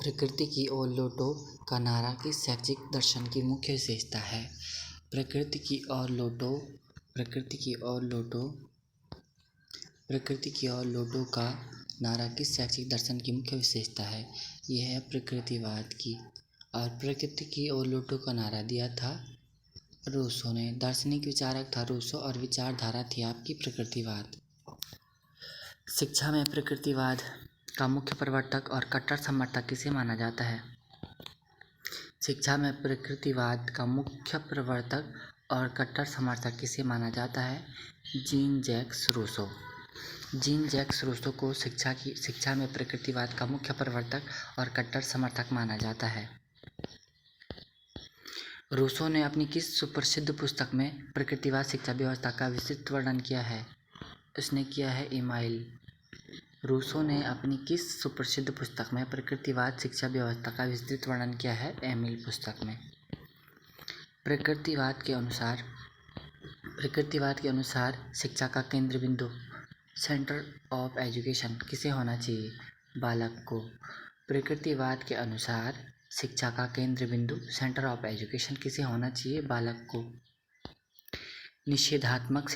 प्रकृति की ओर लौटो का नारा किस शैक्षिक दर्शन की मुख्य विशेषता है? प्रकृति की ओर लौटो, प्रकृति की ओर लौटो, प्रकृति की ओर लौटो का नारा किस शैक्षिक दर्शन की मुख्य विशेषता है? यह है प्रकृतिवाद की। और प्रकृति की ओर लौटो का नारा दिया था रूसो ने। दार्शनिक विचारक था रूसो और विचारधारा थी आपकी प्रकृतिवाद। शिक्षा में प्रकृतिवाद का मुख्य प्रवर्तक और कट्टर समर्थक किसे माना जाता है? शिक्षा में प्रकृतिवाद का मुख्य प्रवर्तक और कट्टर समर्थक किसे माना जाता है? Jean Jacques Rousseau. Jean Jacques Rousseau को शिक्षा में प्रकृतिवाद का मुख्य प्रवर्तक और कट्टर समर्थक माना जाता है। रूसो ने अपनी किस सुप्रसिद्ध पुस्तक में प्रकृतिवाद शिक्षा व्यवस्था का विस्तृत वर्णन किया है? उसने किया है एमाइल। रूसो ने अपनी किस सुप्रसिद्ध पुस्तक में प्रकृतिवाद शिक्षा व्यवस्था का विस्तृत वर्णन किया है? एमिल पुस्तक में। प्रकृतिवाद के अनुसार शिक्षा का केंद्र बिंदु सेंटर ऑफ एजुकेशन किसे होना चाहिए? बालक को। प्रकृतिवाद के अनुसार शिक्षा का केंद्र बिंदु सेंटर ऑफ एजुकेशन किसे होना चाहिए? बालक को। निषेधात्मक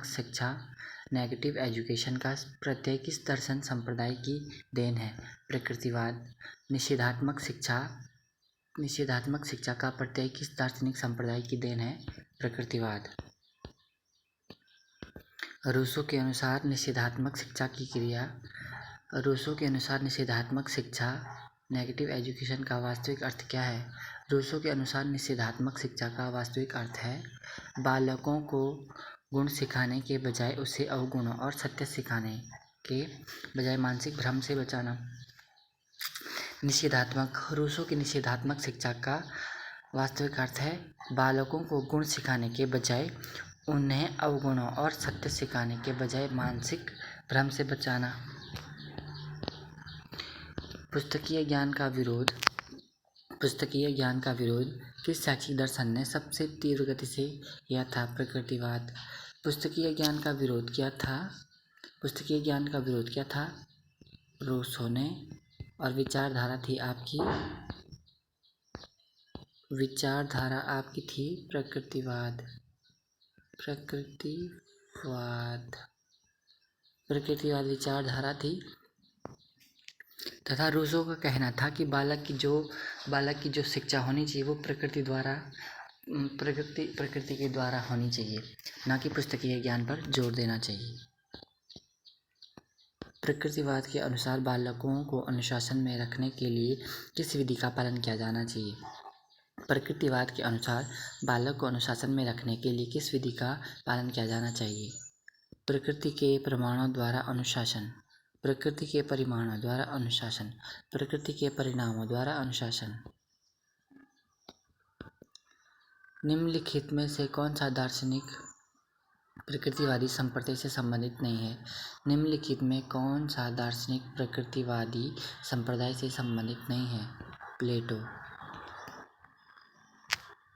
शिक्षा नेगेटिव एजुकेशन का प्रत्यय किस दर्शन संप्रदाय की देन है? प्रकृतिवाद। निषेधात्मक शिक्षा का प्रत्यय किस दार्शनिक संप्रदाय की देन है? प्रकृतिवाद। रूसो के अनुसार निषेधात्मक शिक्षा नेगेटिव एजुकेशन का वास्तविक अर्थ क्या है? रूसो के अनुसार निषेधात्मक शिक्षा का वास्तविक अर्थ है बालकों को गुण सिखाने के बजाय उसे अवगुणों और सत्य सिखाने के बजाय मानसिक भ्रम से बचाना। रूसो की निषेधात्मक शिक्षा का वास्तविक अर्थ है बालकों को गुण सिखाने के बजाय उन्हें अवगुणों और सत्य सिखाने के बजाय मानसिक भ्रम से बचाना। पुस्तकीय ज्ञान का विरोध किस शैक्षिक दर्शन ने सबसे तीव्र गति से किया था? प्रकृतिवाद। पुस्तकीय ज्ञान का विरोध किया था रूसो ने और विचारधारा आपकी थी प्रकृतिवाद विचारधारा थी तथा रूसो का कहना था कि बालक की जो शिक्षा होनी चाहिए वो प्रकृति के द्वारा होनी चाहिए, ना कि पुस्तकीय ज्ञान पर जोर देना चाहिए। प्रकृतिवाद के अनुसार बालकों को अनुशासन में रखने के लिए किस विधि का पालन किया जाना चाहिए? प्रकृतिवाद के अनुसार बालक को अनुशासन में रखने के लिए किस विधि का पालन किया जाना चाहिए? प्रकृति के परिणामों द्वारा अनुशासन। निम्नलिखित में से कौन सा दार्शनिक प्रकृतिवादी संप्रदाय से संबंधित नहीं है? निम्नलिखित में कौन सा दार्शनिक प्रकृतिवादी संप्रदाय से संबंधित नहीं है? प्लेटो।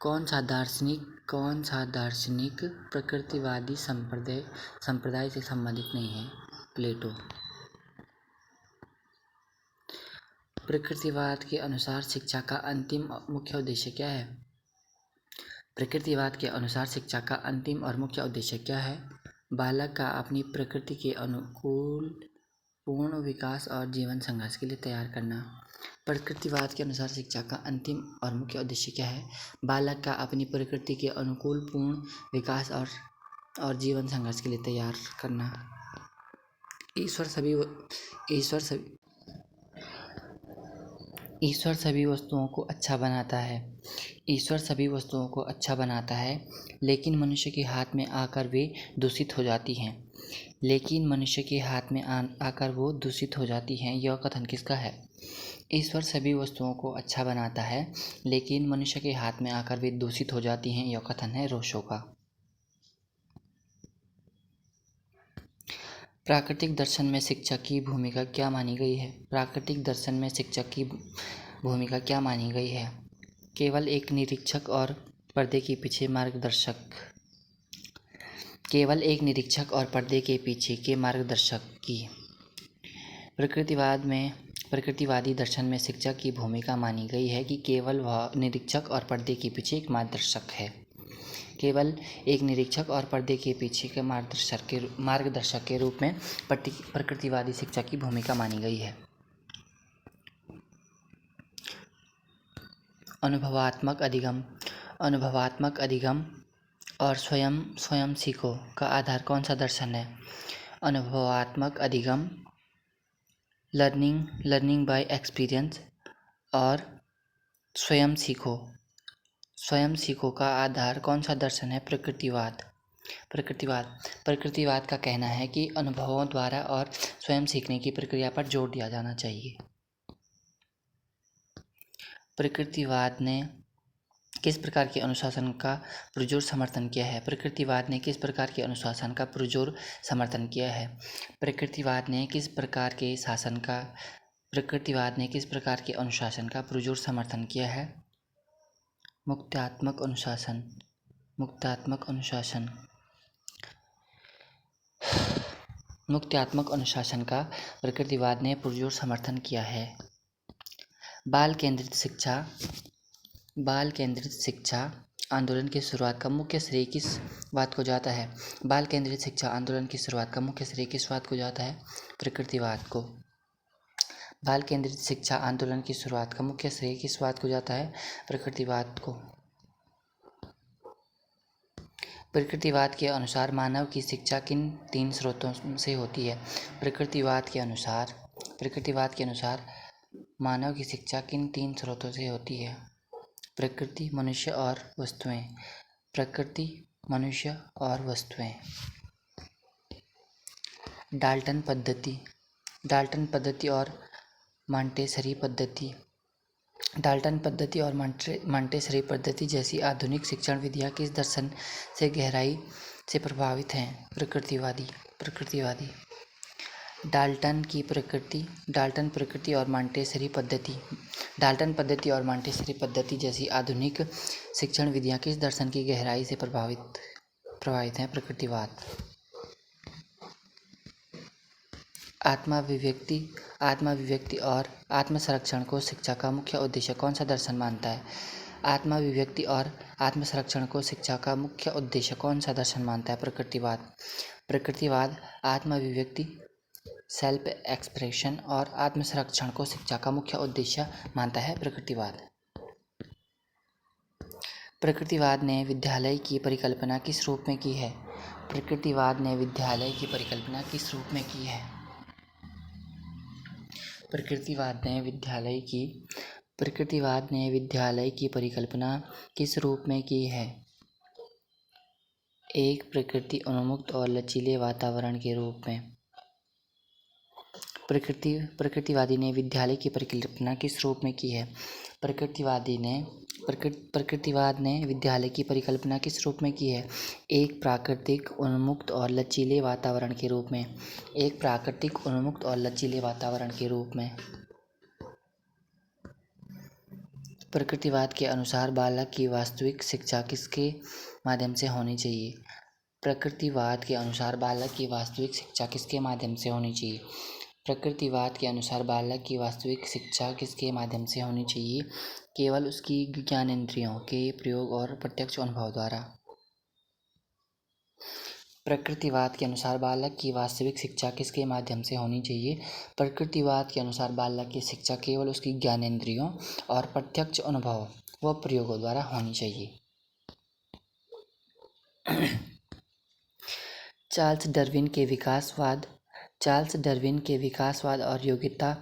कौन सा दार्शनिक प्रकृतिवादी संप्रदाय से संबंधित नहीं है? प्लेटो। प्रकृतिवाद के अनुसार शिक्षा का अंतिम मुख्य उद्देश्य क्या है? प्रकृतिवाद के अनुसार शिक्षा का अंतिम और मुख्य उद्देश्य क्या है? बालक का अपनी प्रकृति के अनुकूल पूर्ण विकास और जीवन संघर्ष के लिए तैयार करना। प्रकृतिवाद के अनुसार शिक्षा का अंतिम और मुख्य उद्देश्य क्या है? बालक का अपनी प्रकृति के अनुकूल पूर्ण विकास और जीवन संघर्ष के लिए तैयार करना। ईश्वर सभी वस्तुओं को अच्छा बनाता है लेकिन मनुष्य के हाथ में आकर वे दूषित हो जाती हैं। यह कथन किसका है? ईश्वर सभी वस्तुओं को अच्छा बनाता है लेकिन मनुष्य के हाथ में आकर वे दूषित हो जाती हैं। यह कथन है रूसो का। प्राकृतिक दर्शन में शिक्षक की भूमिका क्या मानी गई है? प्राकृतिक दर्शन में शिक्षक की भूमिका क्या मानी गई है? केवल एक निरीक्षक और पर्दे के पीछे के मार्गदर्शक की। प्रकृतिवाद में प्रकृतिवादी दर्शन में शिक्षक की भूमिका मानी गई है कि केवल वह निरीक्षक और पर्दे के पीछे एक मार्गदर्शक है। केवल एक निरीक्षक और पर्दे के पीछे के मार्गदर्शक के रूप में प्रकृतिवादी शिक्षा की भूमिका मानी गई है। अनुभवात्मक अधिगम और स्वयं सीखो का आधार कौन सा दर्शन है? अनुभवात्मक अधिगम, लर्निंग बाय एक्सपीरियंस, और स्वयं सीखो का आधार कौन सा दर्शन है? प्रकृतिवाद का कहना है कि अनुभवों द्वारा और स्वयं सीखने की प्रक्रिया पर जोर दिया जाना चाहिए। प्रकृतिवाद ने किस प्रकार के अनुशासन का पुरजोर समर्थन किया है? प्रकृतिवाद ने किस प्रकार के अनुशासन का पुरजोर समर्थन किया है? प्रकृतिवाद ने किस प्रकार के अनुशासन का पुरजोर समर्थन किया है? मुक्त्यात्मक अनुशासन का प्रकृतिवाद ने पुरजोर समर्थन किया है। बाल केंद्रित शिक्षा आंदोलन की शुरुआत का मुख्य श्रेय किस बात को जाता है? बाल केंद्रित शिक्षा आंदोलन की शुरुआत का मुख्य श्रेय किस बात को जाता है? प्रकृतिवाद को। बाल केंद्रित शिक्षा आंदोलन की शुरुआत का मुख्य श्रेय किस बात को जाता है? प्रकृतिवाद को। प्रकृतिवाद के अनुसार मानव की शिक्षा किन 3 स्रोतों से होती है? प्रकृतिवाद के अनुसार मानव की शिक्षा किन 3 स्रोतों से होती है? प्रकृति, मनुष्य और वस्तुएं। डाल्टन पद्धति और मॉन्टेसरी पद्धति जैसी आधुनिक शिक्षण विधियां किस दर्शन से गहराई से प्रभावित हैं? प्रकृतिवादी। डाल्टन पद्धति और मॉन्टेसरी पद्धति जैसी आधुनिक शिक्षण विधियां किस दर्शन की गहराई से प्रभावित हैं? प्रकृतिवाद। आत्माभिव्यक्ति और आत्मसंरक्षण को शिक्षा का मुख्य उद्देश्य कौन सा दर्शन मानता है? आत्माभिव्यक्ति और आत्मसंरक्षण को शिक्षा का मुख्य उद्देश्य कौन सा दर्शन मानता है? प्रकृतिवाद आत्माभिव्यक्ति, सेल्फ एक्सप्रेशन और आत्मसंरक्षण को शिक्षा का मुख्य उद्देश्य मानता है। प्रकृतिवाद ने विद्यालय की परिकल्पना किस रूप में की है? प्रकृतिवाद ने विद्यालय की परिकल्पना किस रूप में की है? प्रकृतिवाद ने विद्यालय की परिकल्पना किस रूप में की है? एक प्रकृति उन्मुक्त और लचीले वातावरण के रूप में। प्रकृतिवादी ने विद्यालय की परिकल्पना किस रूप में की है? प्रकृतिवाद ने विद्यालय की परिकल्पना किस रूप में की है? एक प्राकृतिक उन्मुक्त और लचीले वातावरण के रूप में। प्रकृतिवाद के अनुसार बालक की वास्तविक शिक्षा किसके माध्यम से होनी चाहिए? प्रकृतिवाद के अनुसार बालक की वास्तविक शिक्षा किसके माध्यम से होनी चाहिए? प्रकृतिवाद के अनुसार बालक की वास्तविक शिक्षा किसके माध्यम से होनी चाहिए? केवल उसकी ज्ञानेंद्रियों के प्रयोग और प्रत्यक्ष अनुभव द्वारा। प्रकृतिवाद के अनुसार बालक की वास्तविक शिक्षा किसके माध्यम से होनी चाहिए? प्रकृतिवाद के अनुसार बालक की शिक्षा केवल उसकी ज्ञानेंद्रियों और प्रत्यक्ष अनुभव व प्रयोगों द्वारा होनी चाहिए। चार्ल्स डार्विन के विकासवाद और योग्यतम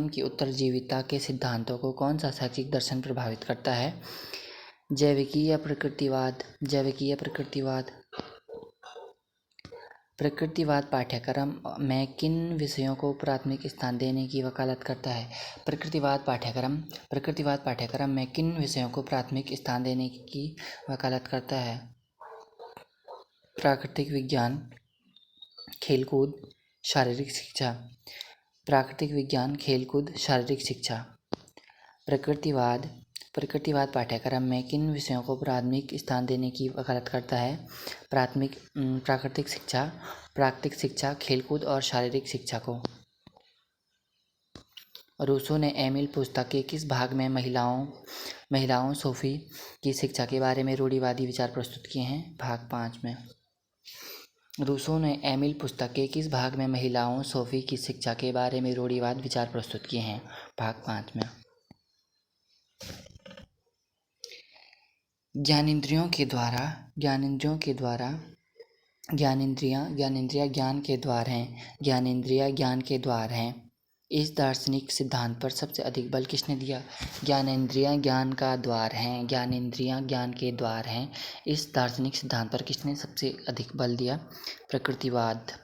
की उत्तरजीविता के सिद्धांतों को कौन सा शैक्षिक दर्शन प्रभावित करता है? जैविकीय प्रकृतिवाद। प्रकृतिवाद पाठ्यक्रम में किन विषयों को प्राथमिक स्थान देने की वकालत करता है? प्रकृतिवाद पाठ्यक्रम में किन विषयों को प्राथमिक स्थान देने की वकालत करता है? प्राकृतिक विज्ञान, खेलकूद, शारीरिक शिक्षा। प्रकृतिवाद प्रकृतिवाद पाठ्यक्रम में किन विषयों को प्राथमिक स्थान देने की वकालत करता है? प्राकृतिक शिक्षा, प्राकृतिक शिक्षा, खेलकूद और शारीरिक शिक्षा को। रूसो ने एमिल पुस्तक के किस भाग में महिलाओं सोफी की शिक्षा के बारे में रूढ़िवादी विचार प्रस्तुत किए हैं? भाग 5 में। रूसो ने एमिल पुस्तक के किस भाग में महिलाओं सोफी की शिक्षा के बारे में रूढ़िवाद विचार प्रस्तुत किए हैं? भाग 5 में। ज्ञानेंद्रियां ज्ञान के द्वार हैं। इस दार्शनिक सिद्धांत पर सबसे अधिक बल किसने दिया? ज्ञानेंद्रियां ज्ञान का द्वार हैं। ज्ञानेंद्रियां ज्ञान के द्वार हैं। इस दार्शनिक सिद्धांत पर किसने सबसे अधिक बल दिया? प्रकृतिवाद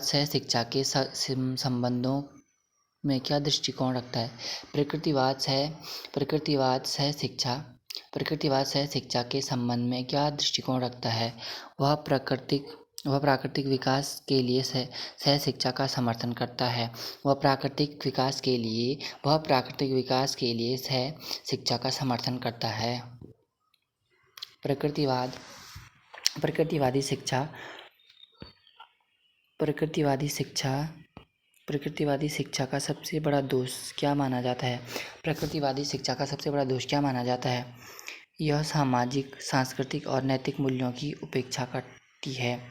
सह शिक्षा के संबंधों में क्या दृष्टिकोण रखता है? प्रकृतिवाद सह शिक्षा के संबंध में क्या दृष्टिकोण रखता है? वह प्राकृतिक विकास के लिए सह शिक्षा का समर्थन करता है। वह प्राकृतिक विकास के लिए सह शिक्षा का समर्थन करता है। प्रकृतिवादी शिक्षा का सबसे बड़ा दोष क्या माना जाता है? प्रकृतिवादी शिक्षा का सबसे बड़ा दोष क्या माना जाता है? यह सामाजिक, सांस्कृतिक और नैतिक मूल्यों की उपेक्षा करती है।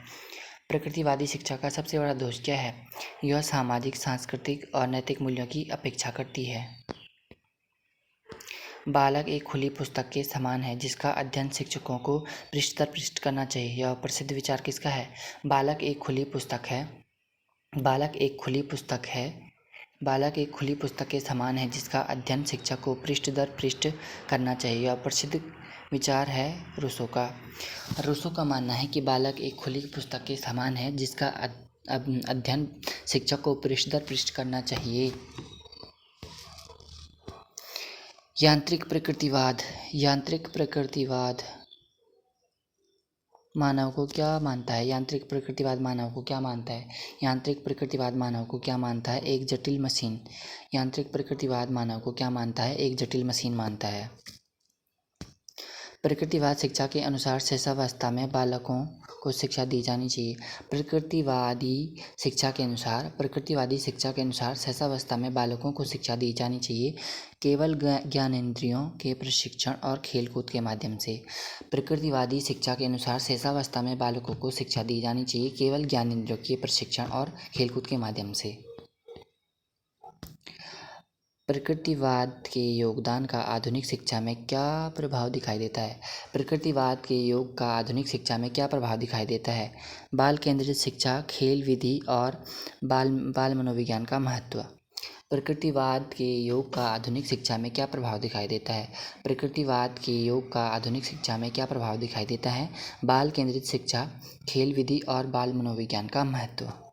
प्रकृतिवादी शिक्षा का सबसे बड़ा दोष क्या है? यह सामाजिक, सांस्कृतिक और नैतिक मूल्यों की अपेक्षा करती है। बालक एक खुली पुस्तक के समान है जिसका अध्ययन शिक्षकों को पृष्ठ दर पृष्ठ करना चाहिए। यह प्रसिद्ध विचार किसका है? बालक एक खुली पुस्तक के समान है जिसका अध्ययन शिक्षक को पृष्ठ दर पृष्ठ करना चाहिए। यह प्रसिद्ध विचार है रूसो का। रूसो का मानना है कि बालक एक खुली पुस्तक के समान है जिसका अध्ययन शिक्षक को पृष्ठ दर पृष्ठ करना चाहिए। यांत्रिक प्रकृतिवाद मानव को क्या मानता है? यांत्रिक प्रकृतिवाद मानव को क्या मानता है? यांत्रिक प्रकृतिवाद मानव को क्या मानता है? एक जटिल मशीन। यांत्रिक प्रकृतिवाद मानव को क्या मानता है? एक जटिल मशीन मानता है। प्रकृतिवाद शिक्षा के अनुसार शैशवावस्था में बालकों को शिक्षा दी जानी चाहिए। प्रकृतिवादी शिक्षा के अनुसार शैशवावस्था में बालकों को शिक्षा दी जानी चाहिए केवल ज्ञानेंद्रियों के प्रशिक्षण और खेलकूद के माध्यम से। प्रकृतिवादी शिक्षा के अनुसार शैशवावस्था में बालकों को शिक्षा दी जानी चाहिए केवल ज्ञानेंद्रियों के प्रशिक्षण और खेलकूद के माध्यम से। प्रकृतिवाद के योगदान का आधुनिक शिक्षा में क्या प्रभाव दिखाई देता है? प्रकृतिवाद के योग का आधुनिक शिक्षा में क्या प्रभाव दिखाई देता है? बाल केंद्रित शिक्षा, खेल विधि और बाल मनोविज्ञान का महत्व। प्रकृतिवाद के योग का आधुनिक शिक्षा में क्या प्रभाव दिखाई देता है? प्रकृतिवाद के योग का आधुनिक शिक्षा में क्या प्रभाव दिखाई देता है? बाल केंद्रित शिक्षा, खेल विधि और बाल मनोविज्ञान का महत्व।